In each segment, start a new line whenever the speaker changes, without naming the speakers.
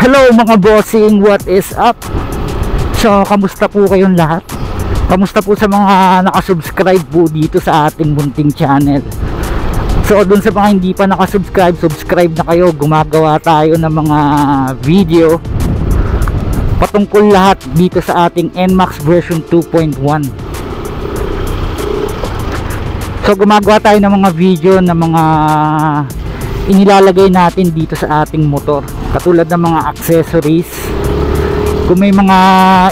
Hello mga bossing, what is up? So, kamusta po kayong lahat? Kamusta po sa mga nakasubscribe po dito sa ating munting channel? So, dun sa mga hindi pa nakasubscribe, subscribe na kayo. Gumagawa tayo ng mga video patungkol lahat dito sa ating NMAX version 2.1. So, gumagawa tayo ng mga video ng mga inilalagay natin dito sa ating motor, katulad ng mga accessories. Kung may mga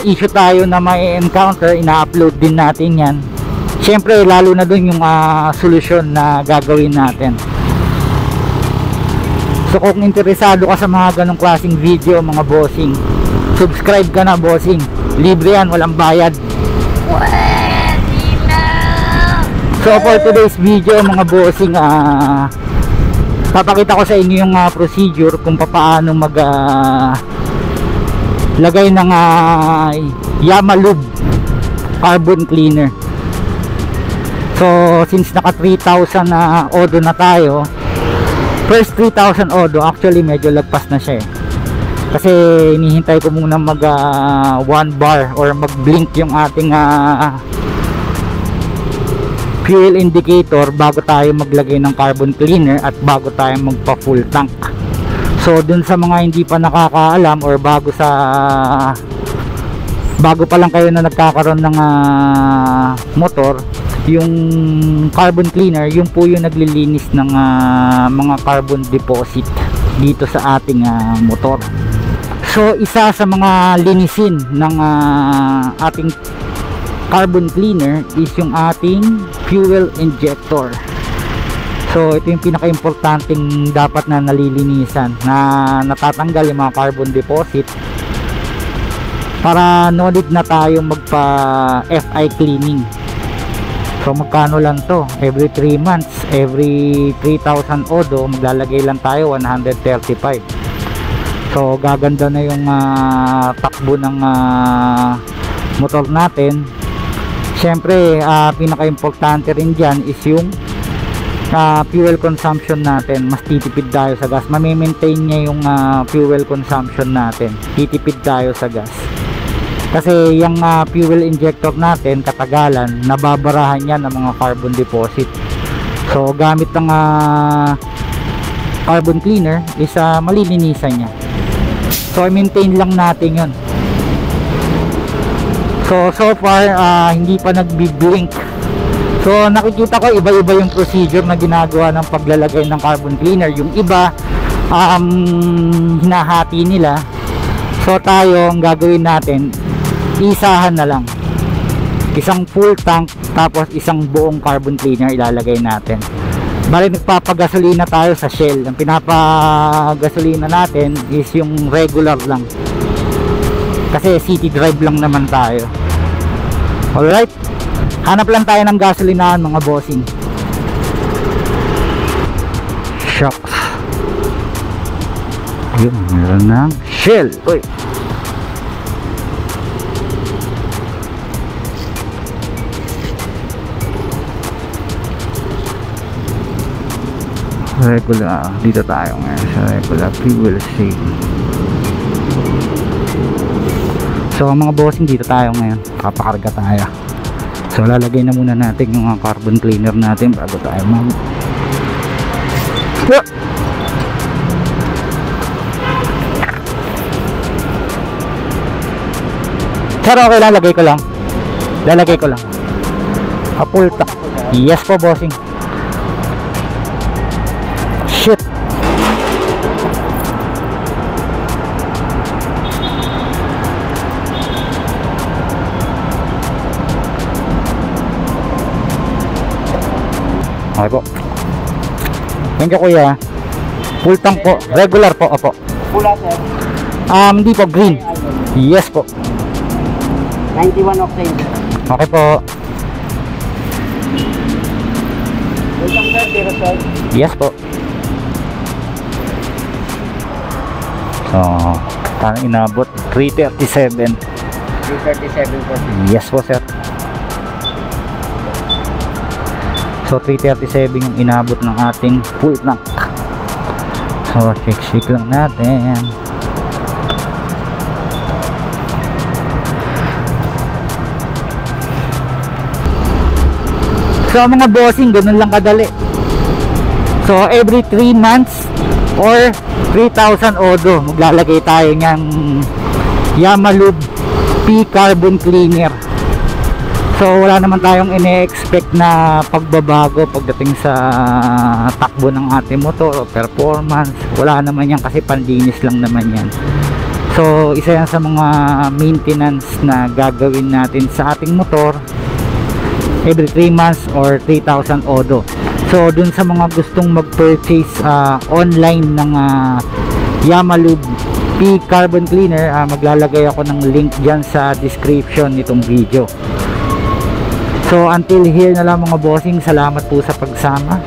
issue tayo na may encounter, ina-upload din natin yan. Siyempre lalo na dun yung solusyon na gagawin natin. So kung interesado ka sa mga ganong klaseng video mga bossing, subscribe ka na bossing, libre yan, walang bayad. So for today's video mga bossing, papakita ko sa inyo yung procedure kung paano mag lagay ng Yamalube carbon cleaner. So since naka 3,000 odo na tayo, first 3,000 odo, actually medyo lagpas na siya kasi hinihintay ko muna mag 1 bar or mag blink yung ating fuel indicator bago tayo maglagay ng carbon cleaner at bago tayo magpa full tank. So dun sa mga hindi pa nakakaalam or bago pa lang kayo na nagkakaroon ng motor, yung carbon cleaner, yung po yung naglilinis ng mga carbon deposit dito sa ating motor. So isa sa mga linisin ng ating carbon cleaner is yung ating fuel injector. So ito yung pinaka-importanting dapat na nalilinisan, na natatanggal yung mga carbon deposit para no need na tayong magpa FI cleaning. So magkano lang to? Every 3 months, every 3,000 odo, maglalagay lang tayo 135. So gaganda na yung takbo ng motor natin. Siyempre, pinaka-importante rin dyan is yung fuel consumption natin. Mas titipid tayo sa gas. Mamimaintain niya yung fuel consumption natin. Titipid tayo sa gas. Kasi yung fuel injector natin, katagalan, nababarahan yan ng mga carbon deposit. So, gamit ng carbon cleaner is malilinisan niya. So, i-maintain lang natin yun. So far hindi pa nagbi-blink. So nakikita ko iba-iba yung procedure na ginagawa ng paglalagay ng carbon cleaner. Yung iba hinahati nila. So tayo, ang gagawin natin, isahan na lang. Isang full tank tapos isang buong carbon cleaner ilalagay natin. Bali nagpapagasolina tayo sa Shell. Ang pinapagasolina natin is yung regular lang, kasi city drive lang naman tayo. Alright, hanap lang tayo ng gasolinahan mga bossing. Shucks, yun, meron ng Shell. Uy, regular, dito tayo ngayon sa regular fuel station. So mga bossing, dito tayo ngayon, papakarga tayo. So lalagay na muna natin yung carbon cleaner natin bago tayo Pero okay lang, lalagay ko lang kapulta. Yes po bossing. Shit, okay po. Thank you kuya. Full tank po. Regular po. Opo.
Pula sir?
Hindi po, green. Yes po.
91 octane.
Okay po.
Full tank sir, zero sir?
Yes po. So parang inabot 337.
337 po.
Yes po sir. So 337 yung inabot ng ating full tank. So check lang natin. So mga bossing, ganun lang kadali. So every 3 months or 3,000 odo, maglalagay tayo niyang Yamalube P Carbon Cleaner. So wala naman tayong ine-expect na pagbabago pagdating sa takbo ng ating motor o performance. Wala naman yan kasi panlinis lang naman yan. So isa yan sa mga maintenance na gagawin natin sa ating motor every 3 months or 3,000 odo. So dun sa mga gustong mag-purchase online ng Yamalube P Carbon Cleaner, maglalagay ako ng link dyan sa description nitong video. So until here na lang mga bossing, salamat po sa pagsama.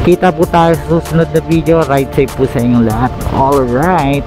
Kita po tayo sa susunod na video. Ride safe po sa inyong lahat. Alright.